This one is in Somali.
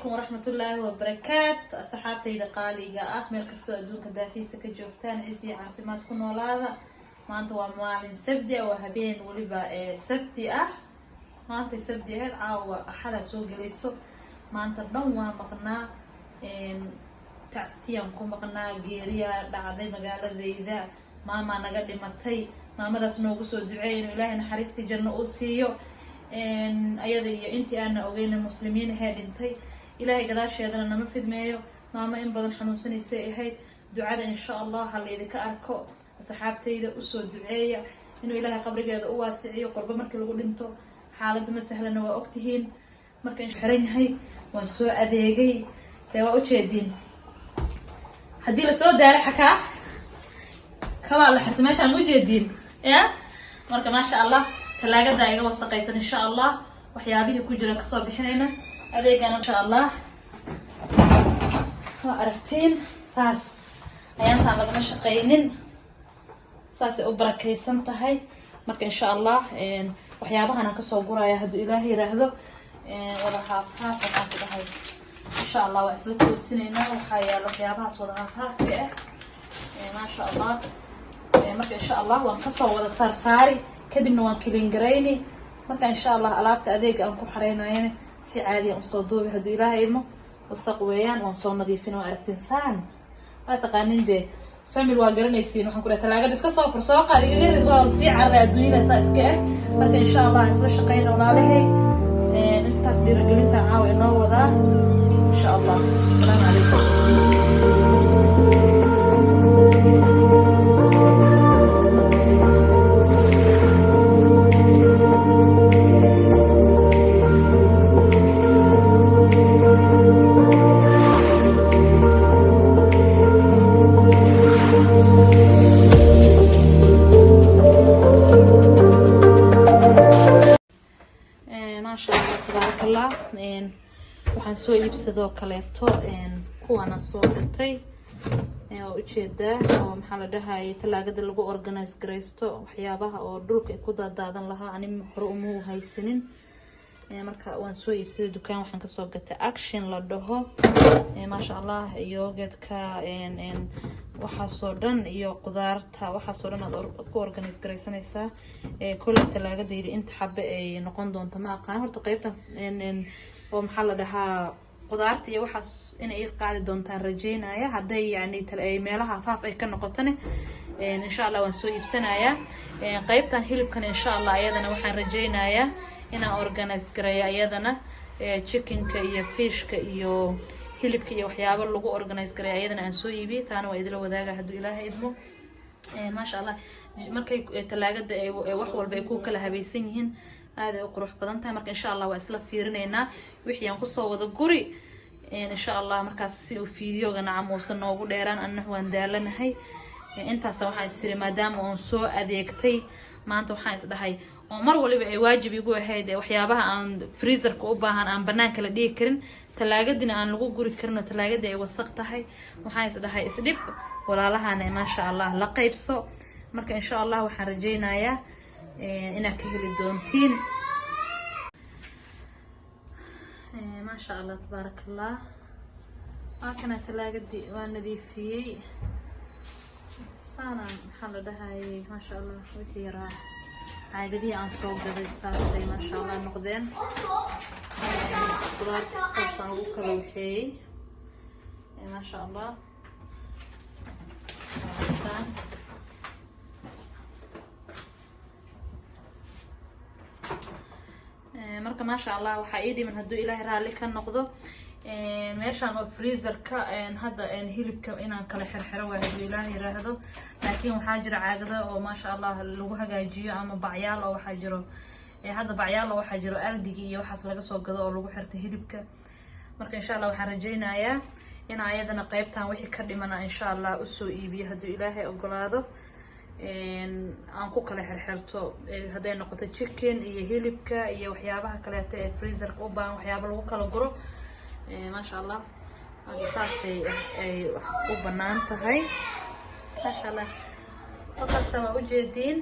عليكم ورحمة الله وبركاته. أصحابتي قالي مeel kastoo adduunka daafiisa ka joogtaan cisi caafimaad ku noolaada. maanta waa maalin sabti oo habeen waliba sabti ah. maanta sabti ah caawa axada soo galayso. maanta dhan waa maqnaa tacsiyan ku maqnaa geeriya dhacday magaaladayda. maama naga dhimatay. maamadaas noogu soo duceeyay Ilaahay naxariista janno uu siiyo. ayada iyo intii aan ogeyn muslimiin heedintay ilaahay gadaasheedana nama fidmeeyo. maama in badan xanuunsanayay ahayd. ducada insha Allah hal idinka arko asxaabtayda u soo duceeya inuu ilaahay qabrigeeda u waasiciyo. qurbo markii lagu dhinto xaaladda ma sahlana waa ogtihiin. marka in xiran yahay waan soo adeegay waa u jeedin hadii la soo daaray xakaa kala la xirtay meeshaan u jeedin marka ma sha Allah talaagada iga wasaqaysan insha Allah waxyaabihii ku jira ka soo bixinayna adeegana insha Allah aragtiin saas ayaan laga shaqeynin saas u barakaysan tahay. marka insha Allah waxyaabahan ka soo guraya haduu Ilaahay yiraahdo wada haafhaaf waxaan ku dhahay insha Allah waa isla toosinayna waxa yaalo waxyaabahaas wada haafhaaf ma sha Allah. marka insha Allah waan ka soo wada saari kadibna waan kilin gareyni. marka insha Allah alaabta adeeg aan ku xareynayna si caadi ah soo duubi haduu Ilaahay ilmo wasaq weeyaan waan soo nadiifino aragtiin saan waa taqaanin de family waa garanaysiin waxaan ku leeyahay talaagada iska soo fursoo qaadiga geerid waa si carra adduunyada saa iska marka insha Allah isla shaqeyno walaalahay intaas dhiirigelinta caawa inoo wada insha Allah. Assalaamu calaykum. waxaan soo iibsadoo kaleeto kuwana soo gatay oo u jeedaa oo maxaa la dhahay talaagada lagu organize gareysto waxyaabaha oo dhulka ku daadaadan lahaa ani hore uma haysanin. marka waan soo iibsaday dukaan waxaan ka soo gatay action la dhaho ma sha Allah yogurtka waxa soo dhan iyo qudaarta waxa soo dhan aad ku organize gareysanaysaa. kulli talaagadayda inta xabbe ay noqon doonto ma aqaan horta qaybtan oo maxaa la dhahaa qudaarta iyo waxaas in ay qaadi doontaan rajeynaya haday yani meelaha faaf ay ka noqotane insha Allah waan soo iibsanayaa. qaybtan hilibkan insha Allah ayadana waxaan rajeynayaa inaan organize gareeyo ayadana chickenka iyo fishka iyo hilibka iyo waxyaabo lagu organize gareeyo ayadana aan soo iibiyo taana waa idila wadaaga haduu Ilaahay idmo. ma sha Allah markay talaagada ay wax walba ay ku kala habaysan yihiin aad ay u qurux badan tahay. marka insha Allah waa isla fiirineynaa wixii aan ku soo wada guri insha Allah markaas si uu fiidiyoga nacam noogu dheeraan annahu waan daalanahay. intaas waxaan isiri maadaama aan soo adeegtay maanta waxaan is dhahay oo mar waliba ay waajib igu ahayd waxyaabaha aan freezerka u baahan aan banaanka la dhigi karin talaagadina aan lagu guri karin talaagada ay wasaq tahay waxaan is dhahay isdhib walaalahana ma sha Allah la qaybso. marka insha Allah waxaan rajeynayaa inaad ka heli doontiin. ما شاء الله تبارك الله. كنا تلاقدي ونظيفي صانا محل دهاي ما شاء الله وحي راح عادي عن صوب بالساسي ما شاء الله نقدين خضار صلصة وكروحي ما شاء الله. marka ma sha Allah waxa ii dhiman haduu Ilaahay raali ka noqdo meeshan oo freezerka hadda hilibka inaan kala xirxiro waa haduu Ilaahay yiraahdo. laakiin waxa jira caagada oo ma sha Allah lagu hagaajiyo ama bacyaal oo waxa jiro hadda bacyaal oo waxa jiro aldigi iyo waxaas laga soo gado oo lagu xirto hilibka. marka insha Allah waxaan rajeynayaa in ayadana qaybtan wixii ka dhimana insha Allah u soo iibiyo haduu Ilaahay ogolaado aan ku kala xirxirto haday noqoto chicken iyo hilibka iyo waxyaabaha kale ee freezerka u baahan waxyaabo lagu kala guro ma sha Allah saasay ay u banaan tahay ma sha Allah. وقصوا وجدين